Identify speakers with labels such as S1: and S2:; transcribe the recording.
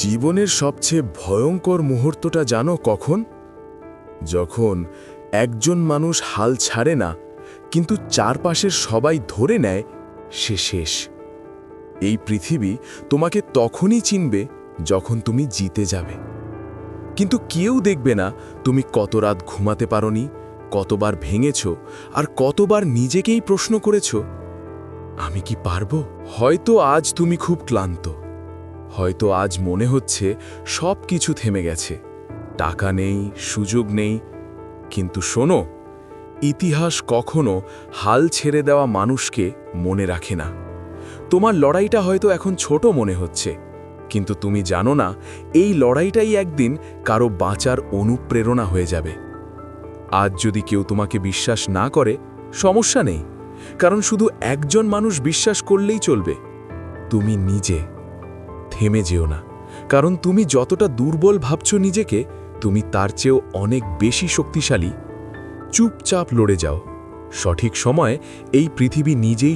S1: জীবনের সবচেয়ে ভয়ঙ্কর মুহূর্তটা জানো কখন? যখন একজন মানুষ হাল ছাড়ে না, কিন্তু চারপাশের সবাই ধরে নেয় সে শেষ। এই পৃথিবী তোমাকে তখনই চিনবে যখন তুমি জিতে যাবে। কিন্তু কেউ দেখবে না তুমি কত রাত ঘুমাতে পারোনি, কতবার ভেঙেছ, আর কতবার নিজেকেই প্রশ্ন করেছ, আমি কি পারবো? হয়তো আজ তুমি খুব ক্লান্ত, হয়তো আজ মনে হচ্ছে সব কিছু থেমে গেছে, টাকা নেই, সুযোগ নেই। কিন্তু শোনো, ইতিহাস কখনো হাল ছেড়ে দেওয়া মানুষকে মনে রাখে না। তোমার লড়াইটা হয়তো এখন ছোট মনে হচ্ছে, কিন্তু তুমি জানো না এই লড়াইটাই একদিন কারো বাঁচার অনুপ্রেরণা হয়ে যাবে। আজ যদি কেউ তোমাকে বিশ্বাস না করে, সমস্যা নেই, কারণ শুধু একজন মানুষ বিশ্বাস করলেই চলবে, তুমি নিজে। থেমে যেও না, কারণ তুমি যতটা দুর্বল ভাবছো নিজেকে, তুমি তার চেয়েও অনেক বেশি শক্তিশালী। চুপচাপ লড়ে যাও, সঠিক সময়ে এই পৃথিবী নিজেই